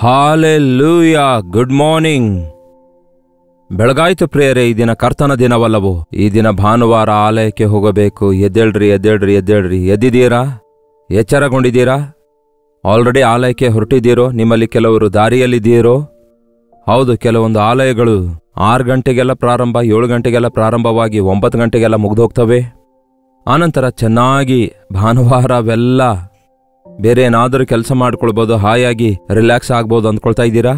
Hallelujah. Good morning. ಬೆಳಗಾಯ್ತು ಪ್ರಿಯರೇ, ಈ ದಿನ ಕರ್ತನ ದಿನವಲ್ಲವೋ? ಈ ದಿನ ಭಾನುವಾರ, ಆಲಯಕ್ಕೆ ಹೋಗಬೇಕು. ಎದ್ದೇಳ್ರಿ ಎದ್ದೇಳ್ರಿ ಎದ್ದೇಳ್ರಿ. ಎದ್ದಿದ್ದೀರಾ? ಎಚ್ಚರಗೊಂಡಿದ್ದೀರಾ? ಆಲ್ರೆಡಿ ಆಲಯಕ್ಕೆ ಹೊರಟಿದ್ದೀರೋ? ನಿಮ್ಮಲ್ಲಿ ಕೆಲವರು ದಾರಿಯಲ್ಲಿದ್ದೀರೋ? ಹೌದು, ಕೆಲವೊಂದು ಆಲಯಗಳು 6 ಗಂಟೆಗೆಲ್ಲ ಪ್ರಾರಂಭ, 7 ಗಂಟೆಗೆಲ್ಲ ಪ್ರಾರಂಭವಾಗಿ 9 ಗಂಟೆಗೆಲ್ಲ ಮುಗಿದೋಗ್ತವೆ. ಆನಂತರ ಚೆನ್ನಾಗಿ ಭಾನುವಾರವೆಲ್ಲ ಬೇರೆ ಏನಾದರೂ ಕೆಲಸ ಮಾಡ್ಕೊಳ್ಬೋದು, ಹಾಯಾಗಿ ರಿಲ್ಯಾಕ್ಸ್ ಆಗ್ಬೋದು ಅಂದ್ಕೊಳ್ತಾ ಇದ್ದೀರಾ?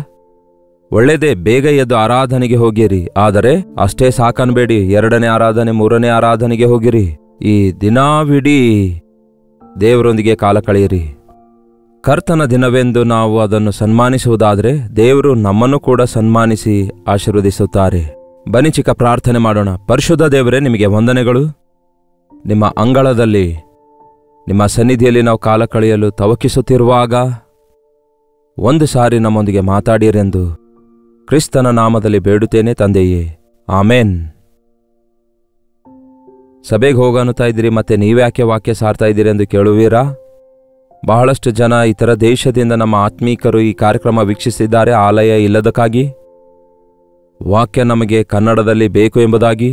ಒಳ್ಳೆಯದೇ, ಬೇಗ ಎದ್ದು ಆರಾಧನೆಗೆ ಹೋಗಿರಿ. ಆದರೆ ಅಷ್ಟೇ ಸಾಕನ್ಬೇಡಿ, 2ನೇ ಆರಾಧನೆ, 3ನೇ ಆರಾಧನೆಗೆ ಹೋಗಿರಿ. ಈ ದಿನವಿಡೀ ದೇವರೊಂದಿಗೆ ಕಾಲ ಕಳೆಯಿರಿ. ಕರ್ತನ ದಿನವೆಂದು ನಾವು ಅದನ್ನು ಸನ್ಮಾನಿಸುವುದಾದರೆ ದೇವರು ನಮ್ಮನ್ನು ಕೂಡ ಸನ್ಮಾನಿಸಿ ಆಶೀರ್ವದಿಸುತ್ತಾರೆ. ಬನ್ನಿ ಚಿಕ್ಕ ಪ್ರಾರ್ಥನೆ ಮಾಡೋಣ. ಪರಿಶುದ್ಧ ದೇವರೇ, ನಿಮಗೆ ವಂದನೆಗಳು. ನಿಮ್ಮ ಅಂಗಳದಲ್ಲಿ, ನಿಮ್ಮ ಸನ್ನಿಧಿಯಲ್ಲಿ ನಾವು ಕಾಲ ಕಳೆಯಲು ತವಕಿಸುತ್ತಿರುವಾಗ ಒಂದು ಸಾರಿ ನಮ್ಮೊಂದಿಗೆ ಮಾತಾಡಿರೆಂದು ಕ್ರಿಸ್ತನ ನಾಮದಲ್ಲಿ ಬೇಡುತ್ತೇನೆ ತಂದೆಯೇ, ಆಮೇನ್. ಸಭೆಗೆ ಹೋಗನ್ನುತ್ತಾ ಇದ್ದೀರಿ, ಮತ್ತೆ ನೀವ್ಯಾಕೆ ವಾಕ್ಯ ಸಾರ್ತಾ ಇದ್ದೀರಿ ಎಂದು ಕೇಳುವೀರಾ? ಬಹಳಷ್ಟು ಜನ ಇತರ ದೇಶದಿಂದ ನಮ್ಮ ಆತ್ಮೀಕರು ಈ ಕಾರ್ಯಕ್ರಮ ವೀಕ್ಷಿಸಿದ್ದಾರೆ, ಆಲಯ ಇಲ್ಲದಕ್ಕಾಗಿ. ವಾಕ್ಯ ನಮಗೆ ಕನ್ನಡದಲ್ಲಿ ಬೇಕು ಎಂಬುದಾಗಿ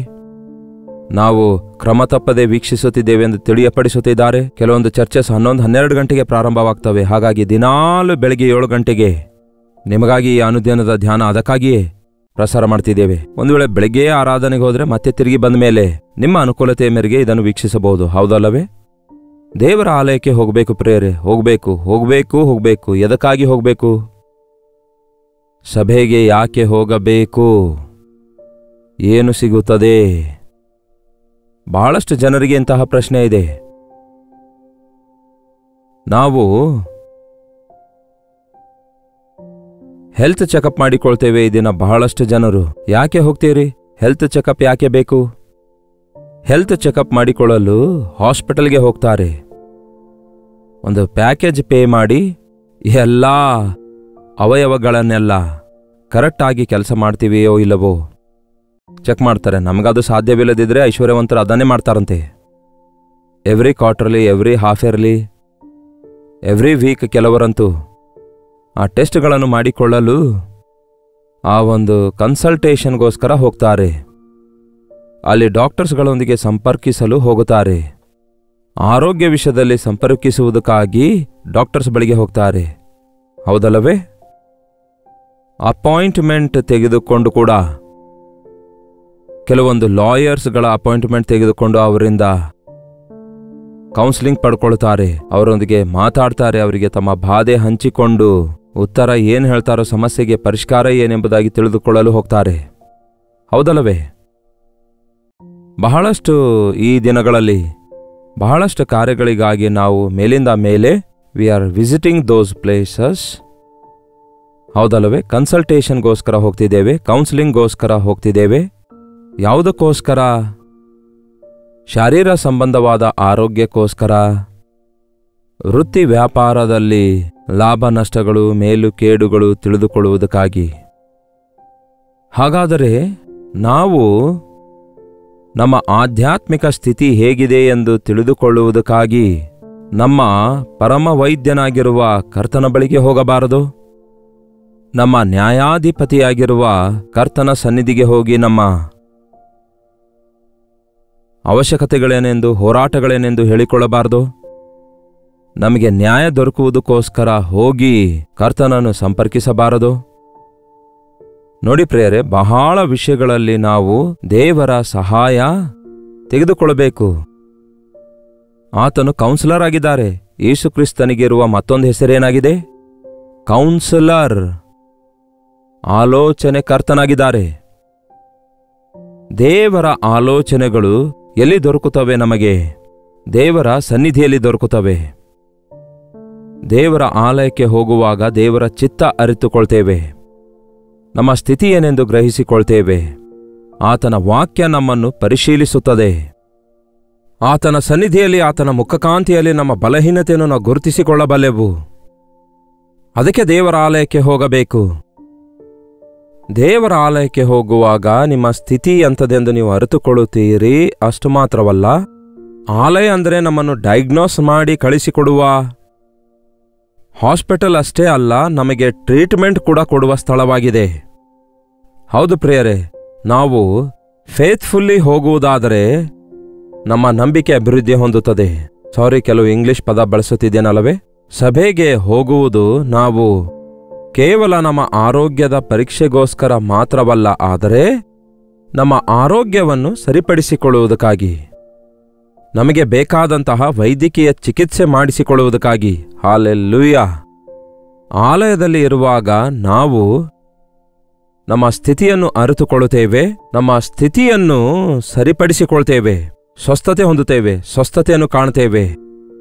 ನಾವು ಕ್ರಮ ತಪ್ಪದೆ ವೀಕ್ಷಿಸುತ್ತಿದ್ದೇವೆ ಎಂದು ತಿಳಿಯಪಡಿಸುತ್ತಿದ್ದಾರೆ. ಕೆಲವೊಂದು ಚರ್ಚಸ್ 11-12 ಗಂಟೆಗೆ ಪ್ರಾರಂಭವಾಗ್ತವೆ. ಹಾಗಾಗಿ ದಿನಾಲು ಬೆಳಗ್ಗೆ 7 ಗಂಟೆಗೆ ನಿಮಗಾಗಿ ಈ ಅನುದಿನದ ಧ್ಯಾನ ಅದಕ್ಕಾಗಿಯೇ ಪ್ರಸಾರ ಮಾಡ್ತಿದ್ದೇವೆ. ಒಂದು ವೇಳೆ ಬೆಳಗ್ಗೆ ಆರಾಧನೆಗೆ ಹೋದರೆ ಮತ್ತೆ ತಿರುಗಿ ಬಂದ ಮೇಲೆ ನಿಮ್ಮ ಅನುಕೂಲತೆಯ ಮೇರೆಗೆ ಇದನ್ನು ವೀಕ್ಷಿಸಬಹುದು, ಹೌದಲ್ಲವೇ? ದೇವರ ಆಲಯಕ್ಕೆ ಹೋಗಬೇಕು ಪ್ರಿಯರೇ, ಹೋಗಬೇಕು ಹೋಗಬೇಕು ಹೋಗಬೇಕು. ಎದಕ್ಕಾಗಿ ಹೋಗಬೇಕು? ಸಭೆಗೆ ಯಾಕೆ ಹೋಗಬೇಕು? ಏನು ಸಿಗುತ್ತದೆ? ಬಹಳಷ್ಟು ಜನರಿಗೆ ಇಂತಹ ಪ್ರಶ್ನೆ ಇದೆ. ನಾವು ಹೆಲ್ತ್ ಚೆಕಪ್ ಮಾಡಿಕೊಳ್ತೇವೆ ಈ ದಿನ. ಬಹಳಷ್ಟು ಜನರು ಯಾಕೆ ಹೋಗ್ತೀರಿ? ಹೆಲ್ತ್ ಚೆಕಪ್ ಯಾಕೆ ಬೇಕು? ಹೆಲ್ತ್ ಚೆಕಪ್ ಮಾಡಿಕೊಳ್ಳಲು ಹಾಸ್ಪಿಟಲ್ಗೆ ಹೋಗ್ತಾರೆ. ಒಂದು ಪ್ಯಾಕೇಜ್ ಪೇ ಮಾಡಿ ಎಲ್ಲ ಅವಯವಗಳನ್ನೆಲ್ಲ ಕರೆಕ್ಟಾಗಿ ಕೆಲಸ ಮಾಡ್ತೀವಿಯೋ ಇಲ್ಲವೋ ಚೆಕ್ ಮಾಡ್ತಾರೆ. ನಮಗದು ಸಾಧ್ಯವಿಲ್ಲದಿದ್ದರೆ ಐಶ್ವರ್ಯವಂತರು ಅದನ್ನೇ ಮಾಡ್ತಾರಂತೆ. Every quarterly, every half yearly, every week ಕೆಲವರಂತೂ ಆ ಟೆಸ್ಟ್ಗಳನ್ನು ಮಾಡಿಕೊಳ್ಳಲು ಆ ಒಂದು ಕನ್ಸಲ್ಟೇಷನ್ಗೋಸ್ಕರ ಹೋಗ್ತಾರೆ. ಅಲ್ಲಿ ಡಾಕ್ಟರ್ಸ್ಗಳೊಂದಿಗೆ ಸಂಪರ್ಕಿಸಲು ಹೋಗುತ್ತಾರೆ. ಆರೋಗ್ಯ ವಿಷಯದಲ್ಲಿ ಸಂಪರ್ಕಿಸುವುದಕ್ಕಾಗಿ ಡಾಕ್ಟರ್ಸ್ ಬಳಿಗೆ ಹೋಗ್ತಾರೆ, ಹೌದಲ್ಲವೇ? ಅಪಾಯಿಂಟ್ಮೆಂಟ್ ತೆಗೆದುಕೊಂಡು ಕೂಡ ಕೆಲವೊಂದು ಲಾಯರ್ಸ್ಗಳ ಅಪಾಯಿಂಟ್ಮೆಂಟ್ ತೆಗೆದುಕೊಂಡು ಅವರಿಂದ ಕೌನ್ಸಿಲಿಂಗ್ ಪಡ್ಕೊಳ್ತಾರೆ. ಅವರೊಂದಿಗೆ ಮಾತಾಡ್ತಾರೆ. ಅವರಿಗೆ ತಮ್ಮ ಬಾಧೆ ಹಂಚಿಕೊಂಡು ಉತ್ತರ ಏನು ಹೇಳ್ತಾರೋ, ಸಮಸ್ಯೆಗೆ ಪರಿಷ್ಕಾರ ಏನೆಂಬುದಾಗಿ ತಿಳಿದುಕೊಳ್ಳಲು ಹೋಗ್ತಾರೆ, ಹೌದಲ್ಲವೇ? ಬಹಳಷ್ಟು ಈ ದಿನಗಳಲ್ಲಿ ಬಹಳಷ್ಟು ಕಾರ್ಯಗಳಿಗಾಗಿ ನಾವು ಮೇಲಿಂದ ಮೇಲೆ we are visiting those places, ಹೌದಲ್ಲವೇ? ಕನ್ಸಲ್ಟೇಷನ್ಗೋಸ್ಕರ ಹೋಗ್ತಿದ್ದೇವೆ, ಕೌನ್ಸಿಲಿಂಗ್ಗೋಸ್ಕರ ಹೋಗ್ತಿದ್ದೇವೆ. ಯಾವುದಕ್ಕೋಸ್ಕರ? ಶಾರೀರ ಸಂಬಂಧವಾದ ಆರೋಗ್ಯಕ್ಕೋಸ್ಕರ, ವೃತ್ತಿ ವ್ಯಾಪಾರದಲ್ಲಿ ಲಾಭ ನಷ್ಟಗಳು, ಮೇಲು ಕೇಡುಗಳು ತಿಳಿದುಕೊಳ್ಳುವುದಕ್ಕಾಗಿ. ಹಾಗಾದರೆ ನಾವು ನಮ್ಮ ಆಧ್ಯಾತ್ಮಿಕ ಸ್ಥಿತಿ ಹೇಗಿದೆ ಎಂದು ತಿಳಿದುಕೊಳ್ಳುವುದಕ್ಕಾಗಿ ನಮ್ಮ ಪರಮ ವೈದ್ಯನಾಗಿರುವ ಕರ್ತನ ಬಳಿಗೆ ಹೋಗಬಾರದು? ನಮ್ಮ ನ್ಯಾಯಾಧಿಪತಿಯಾಗಿರುವ ಕರ್ತನ ಸನ್ನಿಧಿಗೆ ಹೋಗಿ ನಮ್ಮ ಅವಶ್ಯಕತೆಗಳೇನೆಂದು, ಹೋರಾಟಗಳೇನೆಂದು ಹೇಳಿಕೊಳ್ಳಬಾರದು? ನಮಗೆ ನ್ಯಾಯ ದೊರಕುವುದಕ್ಕೋಸ್ಕರ ಹೋಗಿ ಕರ್ತನನ್ನು ಸಂಪರ್ಕಿಸಬಾರದು? ನೋಡಿ ಪ್ರಿಯರೇ, ಬಹಳ ವಿಷಯಗಳಲ್ಲಿ ನಾವು ದೇವರ ಸಹಾಯ ತೆಗೆದುಕೊಳ್ಳಬೇಕು. ಆತನು ಕೌನ್ಸಿಲರ್ ಆಗಿದ್ದಾರೆ. ಯೇಸು ಕ್ರಿಸ್ತನಿಗಿರುವ ಮತ್ತೊಂದು ಹೆಸರೇನಾಗಿದೆ? ಕೌನ್ಸಿಲರ್, ಆಲೋಚನೆ ಕರ್ತನಾಗಿದ್ದಾರೆ. ದೇವರ ಆಲೋಚನೆಗಳು ಎಲ್ಲಿ ದೊರಕುತ್ತವೆ? ನಮಗೆ ದೇವರ ಸನ್ನಿಧಿಯಲ್ಲಿ ದೊರಕುತ್ತವೆ. ದೇವರ ಆಲಯಕ್ಕೆ ಹೋಗುವಾಗ ದೇವರ ಚಿತ್ತ ಅರಿತುಕೊಳ್ತೇವೆ, ನಮ್ಮ ಸ್ಥಿತಿ ಏನೆಂದು ಗ್ರಹಿಸಿಕೊಳ್ತೇವೆ. ಆತನ ವಾಕ್ಯ ನಮ್ಮನ್ನು ಪರಿಶೀಲಿಸುತ್ತದೆ. ಆತನ ಸನ್ನಿಧಿಯಲ್ಲಿ, ಆತನ ಮುಖಕಾಂತಿಯಲ್ಲಿ ನಮ್ಮ ಬಲಹೀನತೆಯನ್ನು ನಾವು ಗುರುತಿಸಿಕೊಳ್ಳಬಲ್ಲೆವು. ಅದಕ್ಕೆ ದೇವರ ಆಲಯಕ್ಕೆ ಹೋಗಬೇಕು. ದೇವರ ಆಲಯಕ್ಕೆ ಹೋಗುವಾಗ ನಿಮ್ಮ ಸ್ಥಿತಿ ಎಂಥದೆಂದು ನೀವು ಅರಿತುಕೊಳ್ಳುತ್ತೀರಿ. ಅಷ್ಟು ಮಾತ್ರವಲ್ಲ, ಆಲಯ ಅಂದರೆ ನಮ್ಮನ್ನು ಡಯಾಗ್ನೋಸ್ ಮಾಡಿ ಕಳಿಸಿಕೊಡುವ ಹಾಸ್ಪಿಟಲ್ ಅಷ್ಟೇ ಅಲ್ಲ, ನಮಗೆ ಟ್ರೀಟ್ಮೆಂಟ್ ಕೂಡ ಕೊಡುವ ಸ್ಥಳವಾಗಿದೆ. ಹೌದು ಪ್ರಿಯರೇ, ನಾವು ಫೇತ್ಫುಲ್ಲಿ ಹೋಗುವುದಾದರೆ ನಮ್ಮ ನಂಬಿಕೆ ಅಭಿವೃದ್ಧಿ ಹೊಂದುತ್ತದೆ. ಕೆಲವು ಇಂಗ್ಲಿಷ್ ಪದ ಬಳಸುತ್ತಿದ್ದೇನಲ್ಲವೇ? ಸಭೆಗೆ ಹೋಗುವುದು ನಾವು ಕೇವಲ ನಮ್ಮ ಆರೋಗ್ಯದ ಪರೀಕ್ಷೆಗೋಸ್ಕರ ಮಾತ್ರವಲ್ಲ, ಆದರೆ ನಮ್ಮ ಆರೋಗ್ಯವನ್ನು ಸರಿಪಡಿಸಿಕೊಳ್ಳುವುದಕ್ಕಾಗಿ, ನಮಗೆ ಬೇಕಾದಂತಹ ವೈದ್ಯಕೀಯ ಚಿಕಿತ್ಸೆ ಮಾಡಿಸಿಕೊಳ್ಳುವುದಕ್ಕಾಗಿ. ಹಾಲೆಲೂಯಾ! ಆಲಯದಲ್ಲಿ ಇರುವಾಗ ನಾವು ನಮ್ಮ ಸ್ಥಿತಿಯನ್ನು ಅರಿತುಕೊಳ್ಳುತ್ತೇವೆ, ನಮ್ಮ ಸ್ಥಿತಿಯನ್ನು ಸರಿಪಡಿಸಿಕೊಳ್ತೇವೆ, ಸ್ವಸ್ಥತೆ ಹೊಂದುತ್ತೇವೆ, ಸ್ವಸ್ಥತೆಯನ್ನು ಕಾಣುತ್ತೇವೆ.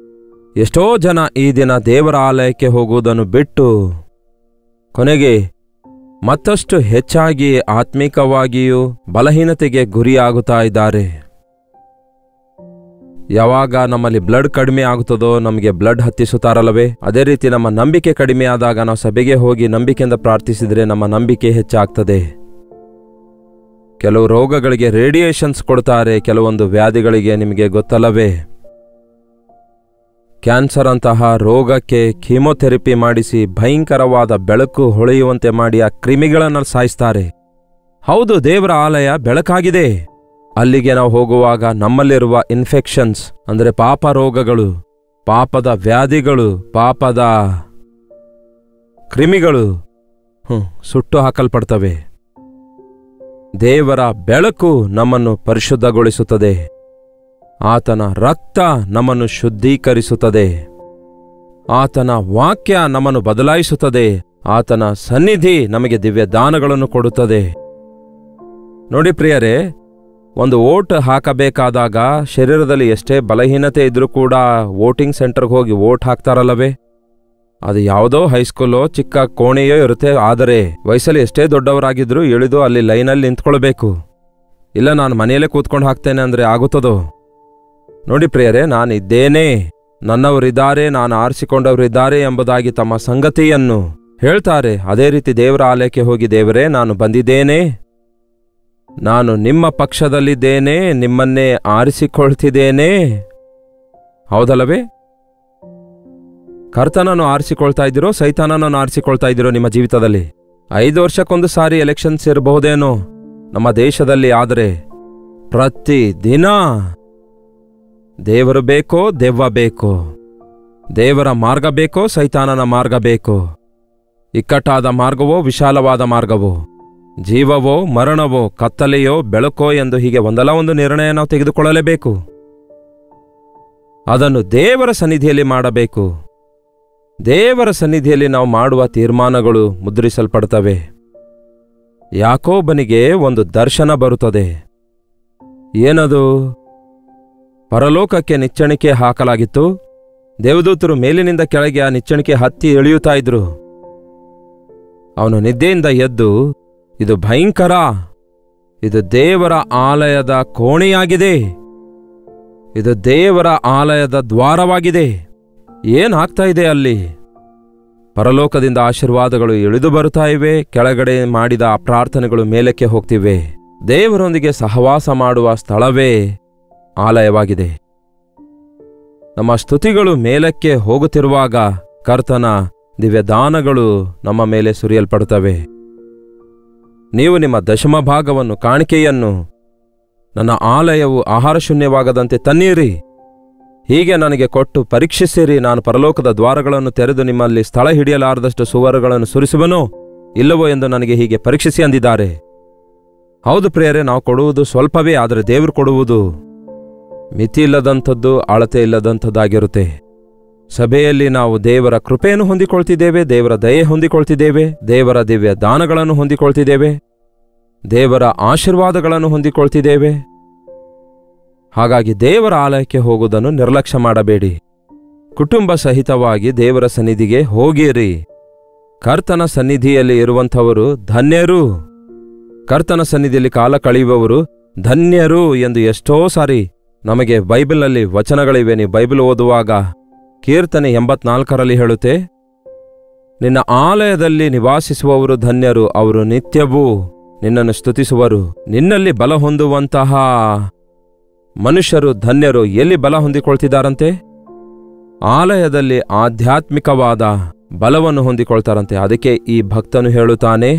ಎಷ್ಟೋ ಜನ ಈ ದಿನ ದೇವರ ಆಲಯಕ್ಕೆ ಹೋಗುವುದನ್ನು ಬಿಟ್ಟು ಕೊನೆಗೆ ಮತ್ತಷ್ಟು ಹೆಚ್ಚಾಗಿ ಆತ್ಮಿಕವಾಗಿಯೂ ಬಲಹೀನತೆಗೆ ಗುರಿಯಾಗುತ್ತಾ ಇದ್ದಾರೆ. ಯಾವಾಗ ನಮ್ಮಲ್ಲಿ ಬ್ಲಡ್ ಕಡಿಮೆ ಆಗುತ್ತದೋ ನಮಗೆ ಬ್ಲಡ್ ಹತ್ತಿಸುತ್ತಾರಲ್ಲವೇ? ಅದೇ ರೀತಿ ನಮ್ಮ ನಂಬಿಕೆ ಕಡಿಮೆ ಆದಾಗ ನಾವು ಸಭೆಗೆ ಹೋಗಿ ನಂಬಿಕೆಯಿಂದ ಪ್ರಾರ್ಥಿಸಿದರೆ ನಮ್ಮ ನಂಬಿಕೆ ಹೆಚ್ಚಾಗ್ತದೆ. ಕೆಲವು ರೋಗಗಳಿಗೆ ರೇಡಿಯೇಷನ್ಸ್ ಕೊಡ್ತಾರೆ, ಕೆಲವೊಂದು ವ್ಯಾಧಿಗಳಿಗೆ ನಿಮಗೆ ಗೊತ್ತಲ್ಲವೇ? ಕ್ಯಾನ್ಸರ್ ಅಂತಹ ರೋಗಕ್ಕೆ ಕೀಮೋಥೆರಪಿ ಮಾಡಿಸಿ ಭಯಂಕರವಾದ ಬೆಳಕು ಹೊಳೆಯುವಂತೆ ಮಾಡಿ ಆ ಕ್ರಿಮಿಗಳನ್ನು ಸಾಯಿಸ್ತಾರೆ. ಹೌದು, ದೇವರ ಆಲಯ ಬೆಳಕಾಗಿದೆ. ಅಲ್ಲಿಗೆ ನಾವು ಹೋಗುವಾಗ ನಮ್ಮಲ್ಲಿರುವ ಇನ್ಫೆಕ್ಷನ್ಸ್ ಅಂದರೆ ಪಾಪ ರೋಗಗಳು, ಪಾಪದ ವ್ಯಾಧಿಗಳು, ಪಾಪದ ಕ್ರಿಮಿಗಳು ಸುಟ್ಟು ಹಾಕಲ್ಪಡ್ತವೆ. ದೇವರ ಬೆಳಕು ನಮ್ಮನ್ನು ಪರಿಶುದ್ಧಗೊಳಿಸುತ್ತದೆ. ಆತನ ರಕ್ತ ನಮ್ಮನ್ನು ಶುದ್ಧೀಕರಿಸುತ್ತದೆ. ಆತನ ವಾಕ್ಯ ನಮ್ಮನ್ನು ಬದಲಾಯಿಸುತ್ತದೆ. ಆತನ ಸನ್ನಿಧಿ ನಮಗೆ ದಿವ್ಯ ದಾನಗಳನ್ನು ಕೊಡುತ್ತದೆ. ನೋಡಿ ಪ್ರಿಯರೇ, ಒಂದು ವೋಟ್ ಹಾಕಬೇಕಾದಾಗ ಶರೀರದಲ್ಲಿ ಎಷ್ಟೇ ಬಲಹೀನತೆ ಇದ್ರೂ ಕೂಡ ವೋಟಿಂಗ್ ಸೆಂಟರ್ಗೆ ಹೋಗಿ ವೋಟ್ ಹಾಕ್ತಾರಲ್ಲವೇ? ಅದು ಯಾವುದೋ ಹೈಸ್ಕೂಲೋ ಚಿಕ್ಕ ಕೋಣೆಯೋ ಇರುತ್ತೆ. ಆದರೆ ವಯಸ್ಸಲ್ಲಿ ಎಷ್ಟೇ ದೊಡ್ಡವರಾಗಿದ್ರೂ ಇಳಿದು ಅಲ್ಲಿ ಲೈನಲ್ಲಿ ನಿಂತ್ಕೊಳ್ಬೇಕು. ಇಲ್ಲ ನಾನು ಮನೆಯಲ್ಲೇ ಕೂತ್ಕೊಂಡು ಹಾಕ್ತೇನೆ ಅಂದರೆ ಆಗುತ್ತದೋ? ನೋಡಿ ಪ್ರಿಯರೇ, ನಾನಿದ್ದೇನೆ, ನನ್ನವರಿದ್ದಾರೆ, ನಾನು ಆರಿಸಿಕೊಂಡವರಿದ್ದಾರೆ ಎಂಬುದಾಗಿ ತಮ್ಮ ಸಂಗತಿಯನ್ನು ಹೇಳ್ತಾರೆ. ಅದೇ ರೀತಿ ದೇವರ ಆಲಯಕ್ಕೆ ಹೋಗಿ, ದೇವರೇ ನಾನು ಬಂದಿದ್ದೇನೆ, ನಾನು ನಿಮ್ಮ ಪಕ್ಷದಲ್ಲಿದ್ದೇನೆ, ನಿಮ್ಮನ್ನೇ ಆರಿಸಿಕೊಳ್ತಿದ್ದೇನೆ. ಹೌದಲ್ಲವೇ? ಕರ್ತನನ್ನು ಆರಿಸಿಕೊಳ್ತಾ ಇದ್ದೀರೋ ಸೈತಾನನನ್ನು ಆರಿಸಿಕೊಳ್ತಾ ಇದ್ದೀರೋ ನಿಮ್ಮ ಜೀವಿತದಲ್ಲಿ? 5 ವರ್ಷಕ್ಕೊಂದು ಸಾರಿ ಎಲೆಕ್ಷನ್ಸ್ ಇರಬಹುದೇನೋ ನಮ್ಮ ದೇಶದಲ್ಲಿ, ಆದರೆ ಪ್ರತಿ ದಿನ ದೇವರು ಬೇಕೋ ದೆವ್ವ ಬೇಕೋ, ದೇವರ ಮಾರ್ಗ ಬೇಕೋ ಸೈತಾನನ ಮಾರ್ಗ ಬೇಕೋ, ಇಕ್ಕಟ್ಟಾದ ಮಾರ್ಗವೋ ವಿಶಾಲವಾದ ಮಾರ್ಗವೋ, ಜೀವವೋ ಮರಣವೋ, ಕತ್ತಲೆಯೋ ಬೆಳಕೋ ಎಂದು ಹೀಗೆ ಒಂದಲ್ಲ ಒಂದು ನಿರ್ಣಯ ನಾವು ತೆಗೆದುಕೊಳ್ಳಲೇಬೇಕು. ಅದನ್ನು ದೇವರ ಸನ್ನಿಧಿಯಲ್ಲಿ ಮಾಡಬೇಕು. ದೇವರ ಸನ್ನಿಧಿಯಲ್ಲಿ ನಾವು ಮಾಡುವ ತೀರ್ಮಾನಗಳು ಮುದ್ರಿಸಲ್ಪಡ್ತವೆ. ಯಾಕೋಬನಿಗೆ ಒಂದು ದರ್ಶನ ಬರುತ್ತದೆ. ಏನದು? ಪರಲೋಕಕ್ಕೆ ನಿಚ್ಚಣಿಕೆ ಹಾಕಲಾಗಿತ್ತು. ದೇವದೂತರು ಮೇಲಿನಿಂದ ಕೆಳಗೆ ಆ ನಿಚ್ಚಣಿಕೆ ಹತ್ತಿ ಇಳಿಯುತ್ತಾ ಇದ್ರು. ಅವನು ನಿದ್ದೆಯಿಂದ ಎದ್ದು, ಇದು ಭಯಂಕರ, ಇದು ದೇವರ ಆಲಯದ ಕೋಣೆಯಾಗಿದೆ, ಇದು ದೇವರ ಆಲಯದ ದ್ವಾರವಾಗಿದೆ, ಏನಾಗ್ತಾ ಇದೆ ಅಲ್ಲಿ? ಪರಲೋಕದಿಂದ ಆಶೀರ್ವಾದಗಳು ಇಳಿದು ಬರುತ್ತಾ ಇವೆ, ಕೆಳಗಡೆ ಮಾಡಿದ ಪ್ರಾರ್ಥನೆಗಳು ಮೇಲಕ್ಕೆ ಹೋಗ್ತಿವೆ. ದೇವರೊಂದಿಗೆ ಸಹವಾಸ ಮಾಡುವ ಸ್ಥಳವೇ ಆಲಯವಾಗಿದೆ. ನಮ್ಮ ಸ್ತುತಿಗಳು ಮೇಲಕ್ಕೆ ಹೋಗುತ್ತಿರುವಾಗ ಕರ್ತನ ದಿವ್ಯ ದಾನಗಳು ನಮ್ಮ ಮೇಲೆ ಸುರಿಯಲ್ಪಡುತ್ತವೆ. ನೀವು ನಿಮ್ಮ ದಶಮ ಭಾಗವನ್ನು, ಕಾಣಿಕೆಯನ್ನು ನನ್ನ ಆಲಯವು ಆಹಾರ ಶೂನ್ಯವಾಗದಂತೆ ತನ್ನೀರಿ, ಹೀಗೆ ನನಗೆ ಕೊಟ್ಟು ಪರೀಕ್ಷಿಸಿರಿ, ನಾನು ಪರಲೋಕದ ದ್ವಾರಗಳನ್ನು ತೆರೆದು ನಿಮ್ಮಲ್ಲಿ ಸ್ಥಳ ಹಿಡಿಯಲಾರದಷ್ಟು ಸುವರ್ಗಳನ್ನು ಸುರಿಸುವನೋ ಇಲ್ಲವೋ ಎಂದು ನನಗೆ ಹೀಗೆ ಪರೀಕ್ಷಿಸಿ ಅಂದಿದ್ದಾರೆ. ಹೌದು ಪ್ರಿಯರೇ, ನಾವು ಕೊಡುವುದು ಸ್ವಲ್ಪವೇ, ಆದರೆ ದೇವರು ಕೊಡುವುದು ಮಿತಿ ಇಲ್ಲದಂಥದ್ದು, ಅಳತೆ ಇಲ್ಲದಂಥದ್ದಾಗಿರುತ್ತೆ. ಸಭೆಯಲ್ಲಿ ನಾವು ದೇವರ ಕೃಪೆಯನ್ನು ಹೊಂದಿಕೊಳ್ತಿದ್ದೇವೆ, ದೇವರ ದಯೆ ಹೊಂದಿಕೊಳ್ತಿದ್ದೇವೆ, ದೇವರ ದಿವ್ಯ ದಾನಗಳನ್ನು ಹೊಂದಿಕೊಳ್ತಿದ್ದೇವೆ, ದೇವರ ಆಶೀರ್ವಾದಗಳನ್ನು ಹೊಂದಿಕೊಳ್ತಿದ್ದೇವೆ. ಹಾಗಾಗಿ ದೇವರ ಆಲಯಕ್ಕೆ ಹೋಗುವುದನ್ನು ನಿರ್ಲಕ್ಷ್ಯ ಮಾಡಬೇಡಿ. ಕುಟುಂಬ ಸಹಿತವಾಗಿ ದೇವರ ಸನ್ನಿಧಿಗೆ ಹೋಗಿರಿ. ಕರ್ತನ ಸನ್ನಿಧಿಯಲ್ಲಿ ಇರುವಂಥವರು ಧನ್ಯರು, ಕರ್ತನ ಸನ್ನಿಧಿಯಲ್ಲಿ ಕಾಲ ಕಳೆಯುವವರು ಧನ್ಯರು ಎಂದು ಎಷ್ಟೋ ಸಾರಿ ನಮಗೆ ಬೈಬಲ್ನಲ್ಲಿ ವಚನಗಳಿವೆ. ನೀವು ಬೈಬಲ್ ಓದುವಾಗ ಕೀರ್ತನೆ 84ರಲ್ಲಿ ಹೇಳುತ್ತೆ, ನಿನ್ನ ಆಲಯದಲ್ಲಿ ನಿವಾಸಿಸುವವರು ಧನ್ಯರು, ಅವರು ನಿತ್ಯವೂ ನಿನ್ನನ್ನು ಸ್ತುತಿಸುವರು. ನಿನ್ನಲ್ಲಿ ಬಲ ಹೊಂದುವಂತಹ ಮನುಷ್ಯರು ಧನ್ಯರು. ಎಲ್ಲಿ ಬಲ ಹೊಂದಿಕೊಳ್ತಿದ್ದಾರಂತೆ? ಆಲಯದಲ್ಲಿ ಆಧ್ಯಾತ್ಮಿಕವಾದ ಬಲವನ್ನು ಹೊಂದಿಕೊಳ್ತಾರಂತೆ. ಅದಕ್ಕೆ ಈ ಭಕ್ತನು ಹೇಳುತ್ತಾನೆ,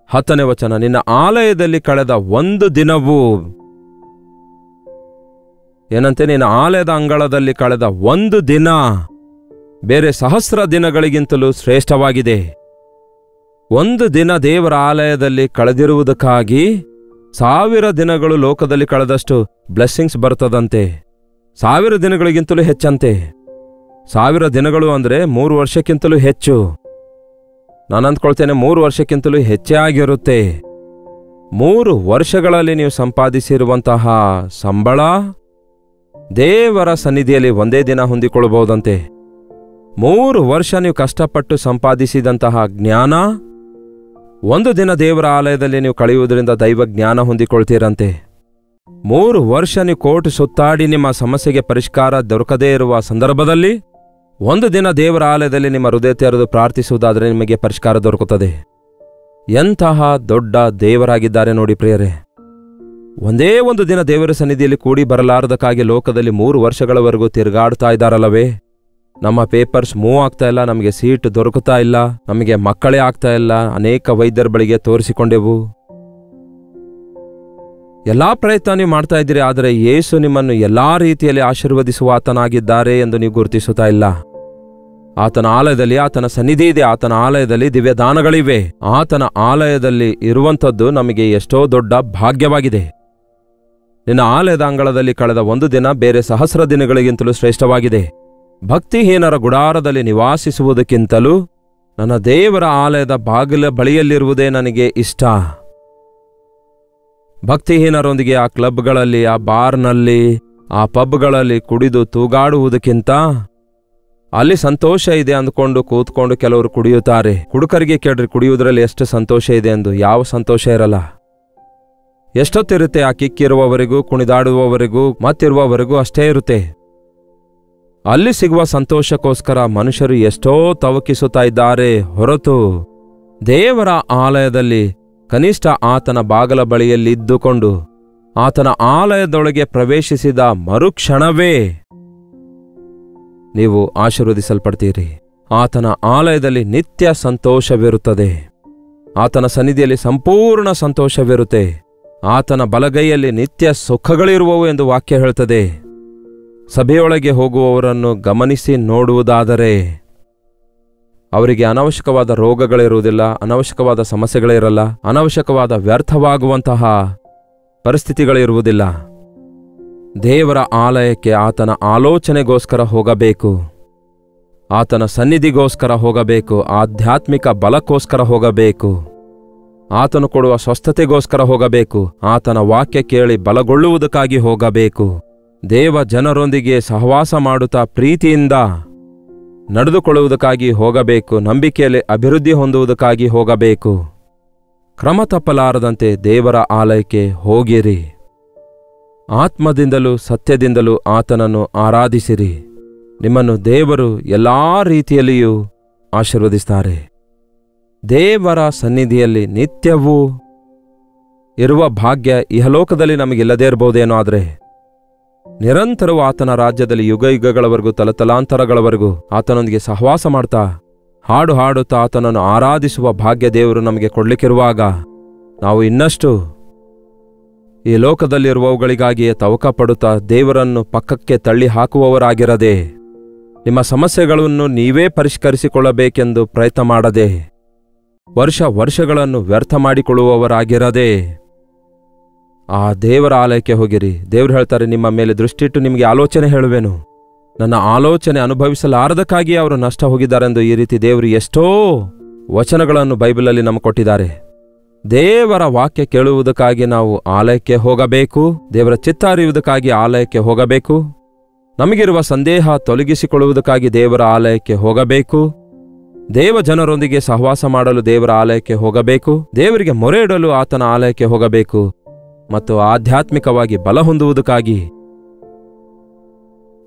10ನೇ ವಚನ, ನಿನ್ನ ಆಲಯದಲ್ಲಿ ಕಳೆದ ಒಂದು ದಿನವೂ ಏನಂತೆ, ನಿನ್ನ ಆಲಯದ ಅಂಗಳದಲ್ಲಿ ಕಳೆದ ಒಂದು ದಿನ ಬೇರೆ 1000 ದಿನಗಳಿಗಿಂತಲೂ ಶ್ರೇಷ್ಠವಾಗಿದೆ. ಒಂದು ದಿನ ದೇವರ ಆಲಯದಲ್ಲಿ ಕಳೆದಿರುವುದಕ್ಕಾಗಿ 1000 ದಿನಗಳು ಲೋಕದಲ್ಲಿ ಕಳೆದಷ್ಟು ಬ್ಲೆಸ್ಸಿಂಗ್ಸ್ ಬರ್ತದಂತೆ. 1000 ದಿನಗಳಿಗಿಂತಲೂ ಹೆಚ್ಚಂತೆ. 1000 ದಿನಗಳು ಅಂದರೆ 3 ವರ್ಷಕ್ಕಿಂತಲೂ ಹೆಚ್ಚು. ನಾನು ಅಂದ್ಕೊಳ್ತೇನೆ 3 ವರ್ಷಕ್ಕಿಂತಲೂ ಹೆಚ್ಚೇ ಆಗಿರುತ್ತೆ. 3 ವರ್ಷಗಳಲ್ಲಿ ನೀವು ಸಂಪಾದಿಸಿರುವಂತಹ ಸಂಬಳ ದೇವರ ಸನ್ನಿಧಿಯಲ್ಲಿ ಒಂದೇ ದಿನ ಹೊಂದಿಕೊಳ್ಳಬಹುದಂತೆ. 3 ವರ್ಷ ನೀವು ಕಷ್ಟಪಟ್ಟು ಸಂಪಾದಿಸಿದಂತಹ ಜ್ಞಾನ ಒಂದು ದಿನ ದೇವರ ಆಲಯದಲ್ಲಿ ನೀವು ಕಳೆಯುವುದರಿಂದ ದೈವ ಜ್ಞಾನ ಹೊಂದಿಕೊಳ್ತೀರಂತೆ. 3 ವರ್ಷ ನೀವು ಕೋರ್ಟ್ ಸುತ್ತಾಡಿ ನಿಮ್ಮ ಸಮಸ್ಯೆಗೆ ಪರಿಷ್ಕಾರ ದೊರಕದೇ ಇರುವ ಸಂದರ್ಭದಲ್ಲಿ ಒಂದು ದಿನ ದೇವರ ಆಲಯದಲ್ಲಿ ನಿಮ್ಮ ಹೃದಯ ತೆರೆದು ಪ್ರಾರ್ಥಿಸುವುದಾದರೆ ನಿಮಗೆ ಪರಿಷ್ಕಾರ ದೊರಕುತ್ತದೆ. ಎಂತಹ ದೊಡ್ಡ ದೇವರಾಗಿದ್ದಾರೆ ನೋಡಿ ಪ್ರಿಯರೇ. ಒಂದೇ ಒಂದು ದಿನ ದೇವರ ಸನ್ನಿಧಿಯಲ್ಲಿ ಕೂಡಿ ಬರಲಾರದಕ್ಕಾಗಿ ಲೋಕದಲ್ಲಿ 3 ವರ್ಷಗಳವರೆಗೂ ತಿರುಗಾಡ್ತಾ ಇದ್ದಾರಲ್ಲವೇ. ನಮ್ಮ ಪೇಪರ್ಸ್ ಮೂವ್ ಆಗ್ತಾ ಇಲ್ಲ, ನಮಗೆ ಸೀಟ್ ದೊರಕುತ್ತಾ ಇಲ್ಲ, ನಮಗೆ ಮಕ್ಕಳೇ ಆಗ್ತಾ ಇಲ್ಲ, ಅನೇಕ ವೈದ್ಯರ ಬಳಿಗೆ ತೋರಿಸಿಕೊಂಡೆವು. ಎಲ್ಲಾ ಪ್ರಯತ್ನ ನೀವು ಮಾಡ್ತಾ ಇದ್ದೀರಿ, ಆದರೆ ಯೇಸು ನಿಮ್ಮನ್ನು ಎಲ್ಲಾ ರೀತಿಯಲ್ಲಿ ಆಶೀರ್ವದಿಸುವ ಆತನಾಗಿದ್ದಾರೆ ಎಂದು ನೀವು ಗುರುತಿಸುತ್ತಾ ಇಲ್ಲ. ಆತನ ಆಲಯದಲ್ಲಿ ಆತನ ಸನ್ನಿಧಿ ಇದೆ. ಆತನ ಆಲಯದಲ್ಲಿ ದಿವ್ಯ ದಾನಗಳಿವೆ. ಆತನ ಆಲಯದಲ್ಲಿ ಇರುವಂಥದ್ದು ನಮಗೆ ಎಷ್ಟೋ ದೊಡ್ಡ ಭಾಗ್ಯವಾಗಿದೆ. ನಿನ್ನ ಆಲಯದ ಅಂಗಳದಲ್ಲಿ ಕಳೆದ ಒಂದು ದಿನ ಬೇರೆ 1000 ದಿನಗಳಿಗಿಂತಲೂ ಶ್ರೇಷ್ಠವಾಗಿದೆ. ಭಕ್ತಿಹೀನರ ಗುಡಾರದಲ್ಲಿ ನಿವಾಸಿಸುವುದಕ್ಕಿಂತಲೂ ನನ್ನ ದೇವರ ಆಲಯದ ಬಾಗಿಲ ಬಳಿಯಲ್ಲಿರುವುದೇ ನನಗೆ ಇಷ್ಟ. ಭಕ್ತಿಹೀನರೊಂದಿಗೆ ಆ ಕ್ಲಬ್ಗಳಲ್ಲಿ, ಆ ಬಾರ್ನಲ್ಲಿ, ಆ ಪಬ್ಗಳಲ್ಲಿ ಕುಡಿದು ತೂಗಾಡುವುದಕ್ಕಿಂತ ಅಲ್ಲಿ ಸಂತೋಷ ಇದೆ ಅಂದುಕೊಂಡು ಕೂತ್ಕೊಂಡು ಕೆಲವರು ಕುಡಿಯುತ್ತಾರೆ. ಕುಡುಕರಿಗೆ ಕೇಳ್ರಿ, ಕುಡಿಯುವುದರಲ್ಲಿ ಎಷ್ಟು ಸಂತೋಷ ಇದೆ ಎಂದು. ಯಾವ ಸಂತೋಷ ಇರಲ್ಲ. ಎಷ್ಟೊತ್ತಿರುತ್ತೆ ಆ ಕಿಕ್ಕಿರುವವರೆಗೂ, ಕುಣಿದಾಡುವವರೆಗೂ, ಮತ್ತಿರುವವರೆಗೂ ಅಷ್ಟೇ ಇರುತ್ತೆ. ಅಲ್ಲಿ ಸಿಗುವ ಸಂತೋಷಕ್ಕೋಸ್ಕರ ಮನುಷ್ಯರು ಎಷ್ಟೋ ತವಕಿಸುತ್ತಾ ಇದ್ದಾರೆ ಹೊರತು ದೇವರ ಆಲಯದಲ್ಲಿ ಕನಿಷ್ಠ ಆತನ ಬಾಗಲ ಬಳಿಯಲ್ಲಿದ್ದುಕೊಂಡು ಆತನ ಆಲಯದೊಳಗೆ ಪ್ರವೇಶಿಸಿದ ಮರುಕ್ಷಣವೇ ನೀವು ಆಶೀರ್ವದಿಸಲ್ಪಡ್ತೀರಿ. ಆತನ ಆಲಯದಲ್ಲಿ ನಿತ್ಯ ಸಂತೋಷವಿರುತ್ತದೆ. ಆತನ ಸನ್ನಿಧಿಯಲ್ಲಿ ಸಂಪೂರ್ಣ ಸಂತೋಷವಿರುತ್ತೆ. ಆತನ ಬಲಗೈಯಲ್ಲಿ ನಿತ್ಯ ಸುಖಗಳಿರುವವು ಎಂದು ವಾಕ್ಯ ಹೇಳ್ತದೆ. ಸಭೆಯೊಳಗೆ ಹೋಗುವವರನ್ನು ಗಮನಿಸಿ ನೋಡುವುದಾದರೆ ಅವರಿಗೆ ಅನವಶ್ಯಕವಾದ ರೋಗಗಳಿರುವುದಿಲ್ಲ, ಅನವಶ್ಯಕವಾದ ಸಮಸ್ಯೆಗಳಿರಲ್ಲ, ಅನವಶ್ಯಕವಾದ ವ್ಯರ್ಥವಾಗುವಂತಹ ಪರಿಸ್ಥಿತಿಗಳಿರುವುದಿಲ್ಲ. ದೇವರ ಆಲಯಕ್ಕೆ ಆತನ ಆಲೋಚನೆಗೋಸ್ಕರ ಹೋಗಬೇಕು, ಆತನ ಸನ್ನಿಧಿಗೋಸ್ಕರ ಹೋಗಬೇಕು, ಆಧ್ಯಾತ್ಮಿಕ ಬಲಕ್ಕೋಸ್ಕರ ಹೋಗಬೇಕು, ಆತನು ಕೊಡುವ ಸ್ವಸ್ಥತೆಗೋಸ್ಕರ ಹೋಗಬೇಕು, ಆತನ ವಾಕ್ಯ ಕೇಳಿ ಬಲಗೊಳ್ಳುವುದಕ್ಕಾಗಿ ಹೋಗಬೇಕು. ದೇವ ಜನರೊಂದಿಗೆ ಸಹವಾಸ ಮಾಡುತ್ತಾ ಪ್ರೀತಿಯಿಂದ ನಡೆದುಕೊಳ್ಳುವುದಕ್ಕಾಗಿ ಹೋಗಬೇಕು. ನಂಬಿಕೆಯಲ್ಲಿ ಅಭಿವೃದ್ಧಿ ಹೊಂದುವುದಕ್ಕಾಗಿ ಹೋಗಬೇಕು. ಕ್ರಮ ತಪ್ಪಲಾರದಂತೆ ದೇವರ ಆಲಯಕ್ಕೆ ಹೋಗಿರಿ. ಆತ್ಮದಿಂದಲೂ ಸತ್ಯದಿಂದಲೂ ಆತನನ್ನು ಆರಾಧಿಸಿರಿ. ನಿಮ್ಮನ್ನು ದೇವರು ಎಲ್ಲಾ ರೀತಿಯಲ್ಲಿಯೂ ಆಶೀರ್ವದಿಸುತ್ತಾರೆ. ದೇವರ ಸನ್ನಿಧಿಯಲ್ಲಿ ನಿತ್ಯವೂ ಇರುವ ಭಾಗ್ಯ ಇಹಲೋಕದಲ್ಲಿ ನಮಗಿಲ್ಲದೇ ಇರಬಹುದೇನೋ, ಆದರೆ ನಿರಂತರವೂ ಆತನ ರಾಜ್ಯದಲ್ಲಿ ಯುಗ ಯುಗಗಳವರೆಗೂ, ತಲತಲಾಂತರಗಳವರೆಗೂ ಆತನೊಂದಿಗೆ ಸಹವಾಸ ಮಾಡ್ತಾ ಹಾಡು ಹಾಡುತ್ತಾ ಆತನನ್ನು ಆರಾಧಿಸುವ ಭಾಗ್ಯ ದೇವರು ನಮಗೆ ಕೊಡ್ಲಿಕ್ಕಿರುವಾಗ ನಾವು ಇನ್ನಷ್ಟು ಈ ಲೋಕದಲ್ಲಿರುವವುಗಳಿಗಾಗಿಯೇ ತವಕ ಪಡುತ್ತಾ ದೇವರನ್ನು ಪಕ್ಕಕ್ಕೆ ತಳ್ಳಿ ಹಾಕುವವರಾಗಿರದೆ, ನಿಮ್ಮ ಸಮಸ್ಯೆಗಳನ್ನು ನೀವೇ ಪರಿಷ್ಕರಿಸಿಕೊಳ್ಳಬೇಕೆಂದು ಪ್ರಯತ್ನ ಮಾಡದೆ, ವರ್ಷಗಳನ್ನು ವ್ಯರ್ಥ ಮಾಡಿಕೊಳ್ಳುವವರಾಗಿರದೆ ಆ ದೇವರ ಆಲಯಕ್ಕೆ ಹೋಗಿರಿ. ದೇವರು ಹೇಳ್ತಾರೆ, ನಿಮ್ಮ ಮೇಲೆ ದೃಷ್ಟಿಟ್ಟು ನಿಮಗೆ ಆಲೋಚನೆ ಹೇಳುವೆನು. ನನ್ನ ಆಲೋಚನೆ ಅನುಭವಿಸಲಾರದಕ್ಕಾಗಿ ಅವರು ನಷ್ಟ ಹೋಗಿದ್ದಾರೆಂದು ಈ ರೀತಿ ದೇವರು ಎಷ್ಟೋ ವಚನಗಳನ್ನು ಬೈಬಲಲ್ಲಿ ನಮಗೆ ಕೊಟ್ಟಿದ್ದಾರೆ. ದೇವರ ವಾಕ್ಯ ಕೇಳುವುದಕ್ಕಾಗಿ ನಾವು ಆಲಯಕ್ಕೆ ಹೋಗಬೇಕು. ದೇವರ ಚಿತ್ತ ಅರಿಯುವುದಕ್ಕಾಗಿ ಆಲಯಕ್ಕೆ ಹೋಗಬೇಕು. ನಮಗಿರುವ ಸಂದೇಹ ತೊಲಗಿಸಿಕೊಳ್ಳುವುದಕ್ಕಾಗಿ ದೇವರ ಆಲಯಕ್ಕೆ ಹೋಗಬೇಕು. ದೇವ ಜನರೊಂದಿಗೆ ಸಹವಾಸ ಮಾಡಲು ದೇವರ ಆಲಯಕ್ಕೆ ಹೋಗಬೇಕು. ದೇವರಿಗೆ ಮೊರೆ ಇಡಲು ಆತನ ಆಲಯಕ್ಕೆ ಹೋಗಬೇಕು. ಮತ್ತು ಆಧ್ಯಾತ್ಮಿಕವಾಗಿ ಬಲ ಹೊಂದುವುದಕ್ಕಾಗಿ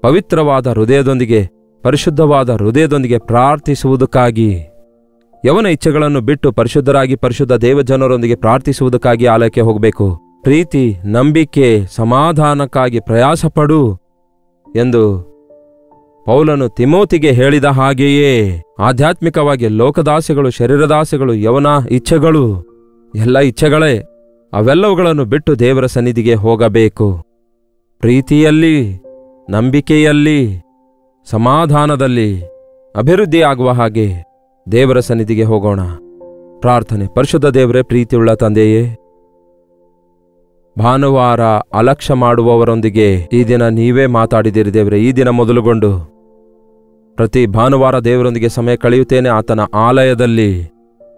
ಪವಿತ್ರವಾದ ಹೃದಯದೊಂದಿಗೆ, ಪರಿಶುದ್ಧವಾದ ಹೃದಯದೊಂದಿಗೆ ಪ್ರಾರ್ಥಿಸುವುದಕ್ಕಾಗಿ, ಯವನ ಇಚ್ಛೆಗಳನ್ನು ಬಿಟ್ಟು ಪರಿಶುದ್ಧರಾಗಿ ಪರಿಶುದ್ಧ ದೇವಜನರೊಂದಿಗೆ ಪ್ರಾರ್ಥಿಸುವುದಕ್ಕಾಗಿ ಆಲಯಕ್ಕೆ ಹೋಗಬೇಕು. ಪ್ರೀತಿ, ನಂಬಿಕೆ, ಸಮಾಧಾನಕ್ಕಾಗಿ ಪ್ರಯಾಸಪಡು ಎಂದು ಪೌಲನು ತಿಮೋತಿಗೆ ಹೇಳಿದ ಹಾಗೆಯೇ ಆಧ್ಯಾತ್ಮಿಕವಾಗಿ ಲೋಕದಾಸೆಗಳು, ಶರೀರದಾಸೆಗಳು, ಯೌವನ ಇಚ್ಛೆಗಳು, ಎಲ್ಲ ಇಚ್ಛೆಗಳೇ, ಅವೆಲ್ಲವುಗಳನ್ನು ಬಿಟ್ಟು ದೇವರ ಸನ್ನಿಧಿಗೆ ಹೋಗಬೇಕು. ಪ್ರೀತಿಯಲ್ಲಿ, ನಂಬಿಕೆಯಲ್ಲಿ, ಸಮಾಧಾನದಲ್ಲಿ ಅಭಿವೃದ್ಧಿಯಾಗುವ ಹಾಗೆ ದೇವರ ಸನ್ನಿಧಿಗೆ ಹೋಗೋಣ. ಪ್ರಾರ್ಥನೆ. ಪರಿಶುದ್ಧ ದೇವರೇ, ಪ್ರೀತಿಯುಳ್ಳ ತಂದೆಯೇ, ಭಾನುವಾರ ಅಲಕ್ಷ್ಯ ಮಾಡುವವರೊಂದಿಗೆ ಈ ದಿನ ನೀವೇ ಮಾತಾಡಿದಿರಿ ದೇವರೇ. ಈ ದಿನ ಮೊದಲುಗೊಂಡು ಪ್ರತಿ ಭಾನುವಾರ ದೇವರೊಂದಿಗೆ ಸಮಯ ಕಳೆಯುತ್ತೇನೆ. ಆತನ ಆಲಯದಲ್ಲಿ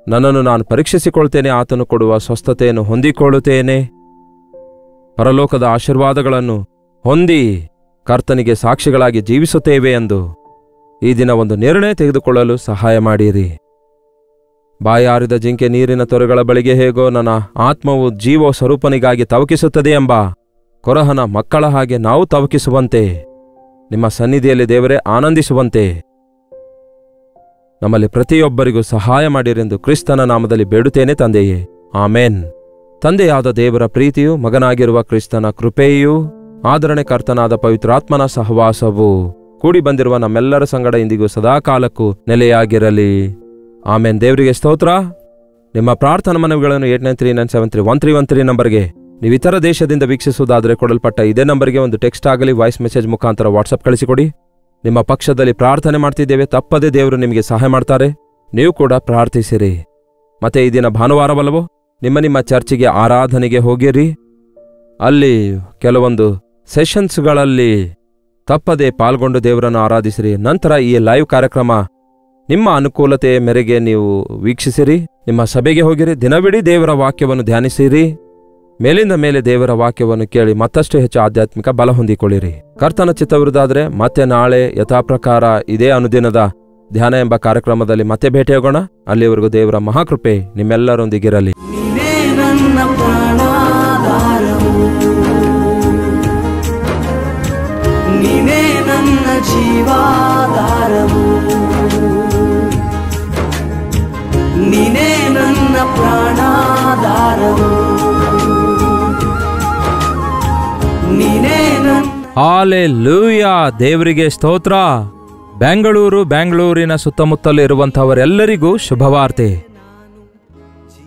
ನನ್ನನ್ನು ನಾನು ಪರೀಕ್ಷಿಸಿಕೊಳ್ತೇನೆ. ಆತನು ಕೊಡುವ ಸ್ವಸ್ಥತೆಯನ್ನು ಹೊಂದಿಕೊಳ್ಳುತ್ತೇನೆ. ಪರಲೋಕದ ಆಶೀರ್ವಾದಗಳನ್ನು ಹೊಂದಿ ಕರ್ತನಿಗೆ ಸಾಕ್ಷಿಗಳಾಗಿ ಜೀವಿಸುತ್ತೇವೆ ಎಂದು ಈ ದಿನ ಒಂದು ನಿರ್ಣಯ ತೆಗೆದುಕೊಳ್ಳಲು ಸಹಾಯ ಮಾಡಿರಿ. ಬಾಯಾರಿದ ಜಿಂಕೆ ನೀರಿನ ತೊರೆಗಳ ಬಳಿಗೆ ಹೇಗೋ ನನ್ನ ಆತ್ಮವು ಜೀವ ಸ್ವರೂಪನಿಗಾಗಿ ತವಕಿಸುತ್ತದೆ ಎಂಬ ಕೊರಹನ ಮಕ್ಕಳ ಹಾಗೆ ನಾವು ತವಕಿಸುವಂತೆ, ನಿಮ್ಮ ಸನ್ನಿಧಿಯಲ್ಲಿ ದೇವರೇ ಆನಂದಿಸುವಂತೆ ನಮ್ಮಲ್ಲಿ ಪ್ರತಿಯೊಬ್ಬರಿಗೂ ಸಹಾಯ ಮಾಡಿರೆಂದು ಕ್ರಿಸ್ತನ ನಾಮದಲ್ಲಿ ಬೇಡುತ್ತೇನೆ ತಂದೆಯೇ, ಆಮೇನ್. ತಂದೆಯಾದ ದೇವರ ಪ್ರೀತಿಯು, ಮಗನಾಗಿರುವ ಕ್ರಿಸ್ತನ ಕೃಪೆಯೂ, ಆದರಣೆ ಕರ್ತನಾದ ಪವಿತ್ರಾತ್ಮನ ಸಹವಾಸವು ಕೂಡಿ ಬಂದಿರುವ ನಮ್ಮೆಲ್ಲರ ಸಂಗಡ ಇಂದಿಗೂ ಸದಾಕಾಲಕ್ಕೂ ನೆಲೆಯಾಗಿರಲಿ. ಆಮೇನ್. ದೇವರಿಗೆ ಸ್ತೋತ್ರ. ನಿಮ್ಮ ಪ್ರಾರ್ಥನಾ ಮನವಿಗಳನ್ನು 8939731313 ನಂಬರ್ಗೆ ನೀವು ಇತರ ದೇಶದಿಂದ ವೀಕ್ಷಿಸುವುದಾದರೆ ಕೊಡಲ್ಪಟ್ಟ ಇದೇ ನಂಬರ್ಗೆ ಒಂದು ಟೆಕ್ಸ್ಟ್ ಆಗಲಿ ವಾಯ್ಸ್ ಮೆಸೇಜ್ ಮುಖಾಂತರ ವಾಟ್ಸಪ್ ಕಳಿಸಿಕೊಡಿ. ನಿಮ್ಮ ಪಕ್ಷದಲ್ಲಿ ಪ್ರಾರ್ಥನೆ ಮಾಡ್ತಿದ್ದೇವೆ, ತಪ್ಪದೇ ದೇವರು ನಿಮಗೆ ಸಹಾಯ ಮಾಡ್ತಾರೆ. ನೀವು ಕೂಡ ಪ್ರಾರ್ಥಿಸಿರಿ. ಮತ್ತೆ ಈ ದಿನ ಭಾನುವಾರವಲ್ಲವೋ, ನಿಮ್ಮ ಚರ್ಚಿಗೆ ಆರಾಧನೆಗೆ ಹೋಗಿರಿ. ಅಲ್ಲಿ ಕೆಲವೊಂದು ಸೆಷನ್ಸ್ಗಳಲ್ಲಿ ತಪ್ಪದೇ ಪಾಲ್ಗೊಂಡು ದೇವರನ್ನು ಆರಾಧಿಸಿರಿ. ನಂತರ ಈ ಲೈವ್ ಕಾರ್ಯಕ್ರಮ ನಿಮ್ಮ ಅನುಕೂಲತೆಯ ಮೇರೆಗೆ ನೀವು ವೀಕ್ಷಿಸಿರಿ. ನಿಮ್ಮ ಸಭೆಗೆ ಹೋಗಿರಿ. ದಿನವಿಡೀ ದೇವರ ವಾಕ್ಯವನ್ನು ಧ್ಯಾನಿಸಿರಿ. ಮೇಲಿಂದ ಮೇಲೆ ದೇವರ ವಾಕ್ಯವನ್ನು ಕೇಳಿ ಮತ್ತಷ್ಟು ಹೆಚ್ಚು ಆಧ್ಯಾತ್ಮಿಕ ಬಲ ಹೊಂದಿಕೊಳ್ಳಿರಿ. ಕರ್ತನ ಚಿತ್ತವಿರುವುದಾದರೆ ಮತ್ತೆ ನಾಳೆ ಯಥಾಪ್ರಕಾರ ಇದೇ ಅನುದಿನದ ಧ್ಯಾನ ಎಂಬ ಕಾರ್ಯಕ್ರಮದಲ್ಲಿ ಮತ್ತೆ ಭೇಟಿಯಾಗೋಣ. ಅಲ್ಲಿವರೆಗೂ ದೇವರ ಮಹಾಕೃಪೆ ನಿಮ್ಮೆಲ್ಲರೊಂದಿಗಿರಲಿ. ನೀನೇ ನನ್ನ ಪ್ರಾಣಾಧಾರವು, ನೀನೇ ನನ್ನ. ಹಾಲೆಲೂಯಾ. ದೇವರಿಗೆ ಸ್ತೋತ್ರ. ಬೆಂಗಳೂರಿನ ಸುತ್ತಮುತ್ತಲಿರುವಂಥವರೆಲ್ಲರಿಗೂ ಶುಭವಾರ್ತೆ.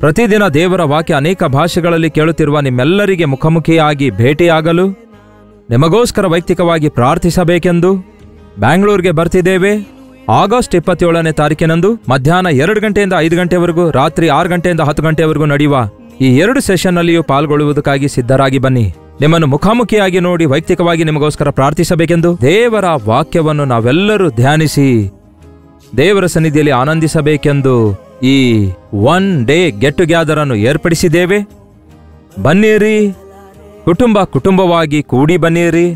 ಪ್ರತಿದಿನ ದೇವರ ವಾಕ್ಯ ಅನೇಕ ಭಾಷೆಗಳಲ್ಲಿ ಕೇಳುತ್ತಿರುವ ನಿಮ್ಮೆಲ್ಲರಿಗೆ ಮುಖಾಮುಖಿಯಾಗಿ ಭೇಟಿಯಾಗಲು ನಿಮಗೋಸ್ಕರ ವೈಯಕ್ತಿಕವಾಗಿ ಪ್ರಾರ್ಥಿಸಬೇಕೆಂದು ಬ್ಯಾಂಗ್ಳೂರ್ಗೆ ಬರ್ತಿದ್ದೇವೆ. ಆಗಸ್ಟ್ 27ನೇ ತಾರೀಕಿನಂದು ಮಧ್ಯಾಹ್ನ 2 ಗಂಟೆಯಿಂದ 5 ಗಂಟೆವರೆಗೂ, ರಾತ್ರಿ 6 ಗಂಟೆಯಿಂದ 10 ಗಂಟೆವರೆಗೂ ನಡೆಯುವ ಈ 2 ಸೆಷನ್ನಲ್ಲಿಯೂ ಪಾಲ್ಗೊಳ್ಳುವುದಕ್ಕಾಗಿ ಸಿದ್ಧರಾಗಿ ಬನ್ನಿ. ನಿಮ್ಮನ್ನು ಮುಖಾಮುಖಿಯಾಗಿ ನೋಡಿ ವೈಯಕ್ತಿಕವಾಗಿ ನಿಮಗೋಸ್ಕರ ಪ್ರಾರ್ಥಿಸಬೇಕೆಂದು ದೇವರ ವಾಕ್ಯವನ್ನು ನಾವೆಲ್ಲರೂ ಧ್ಯಾನಿಸಿ ದೇವರ ಸನ್ನಿಧಿಯಲ್ಲಿ ಆನಂದಿಸಬೇಕೆಂದು ಈ 1 ಡೇ ಗೆಟ್ ಟುಗ್ಯಾದರ್ ಅನ್ನು ಏರ್ಪಡಿಸಿದ್ದೇವೆ. ಬನ್ನಿರಿ, ಕುಟುಂಬವಾಗಿ ಕೂಡಿ ಬನ್ನಿರಿ.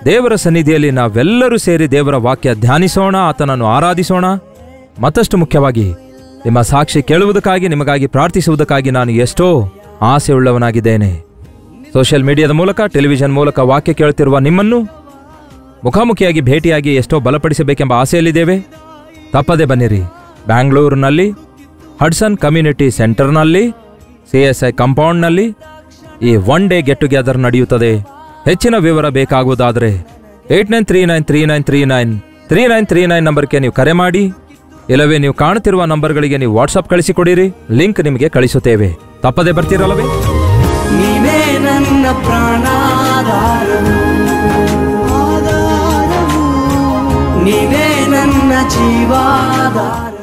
ದೇವರ ಸನ್ನಿಧಿಯಲ್ಲಿ ನಾವೆಲ್ಲರೂ ಸೇರಿ ದೇವರ ವಾಕ್ಯ ಧ್ಯಾನಿಸೋಣ, ಆತನನ್ನು ಆರಾಧಿಸೋಣ. ಮತ್ತಷ್ಟು ಮುಖ್ಯವಾಗಿ ನಿಮ್ಮ ಸಾಕ್ಷಿ ಕೇಳುವುದಕ್ಕಾಗಿ, ನಿಮಗಾಗಿ ಪ್ರಾರ್ಥಿಸುವುದಕ್ಕಾಗಿ ನಾನು ಎಷ್ಟೋ ಆಸೆಯುಳ್ಳವನಾಗಿದ್ದೇನೆ. ಸೋಷಿಯಲ್ ಮೀಡಿಯಾದ ಮೂಲಕ, ಟೆಲಿವಿಷನ್ ಮೂಲಕ ವಾಕ್ಯ ಕೇಳುತ್ತಿರುವ ನಿಮ್ಮನ್ನು ಮುಖಾಮುಖಿಯಾಗಿ ಭೇಟಿಯಾಗಿ ಎಷ್ಟೋ ಬಲಪಡಿಸಬೇಕೆಂಬ ಆಸೆಯಲ್ಲಿದ್ದೇವೆ. ತಪ್ಪದೆ ಬನ್ನಿರಿ. ಬ್ಯಾಂಗ್ಳೂರಿನಲ್ಲಿ ಹಡ್ಸನ್ ಕಮ್ಯುನಿಟಿ ಸೆಂಟರ್ನಲ್ಲಿ CSI ಕಾಂಪೌಂಡ್ನಲ್ಲಿ ಈ 1 ಡೇ ಗೆಟ್ ಟುಗ್ಯಾದರ್ ನಡೆಯುತ್ತದೆ. ಹೆಚ್ಚಿನ ವಿವರ ಬೇಕಾಗುವುದಾದರೆ 8939393939 ನಂಬರ್ಗೆ ನೀವು ಕರೆ ಮಾಡಿ, ಇಲ್ಲವೇ ನೀವು ಕಾಣುತ್ತಿರುವ ನಂಬರ್ಗಳಿಗೆ ನೀವು ವಾಟ್ಸಪ್ ಕಳಿಸಿಕೊಡಿರಿ. ಲಿಂಕ್ ನಿಮಗೆ ಕಳಿಸುತ್ತೇವೆ. ತಪ್ಪದೆ ಬರ್ತೀರಲ್ಲವೇ? ನೀನೇ ನನ್ನ ಪ್ರಾಣಾಧಾರವು, ನೀನೇ ನನ್ನ ಜೀವಾಧಾರ.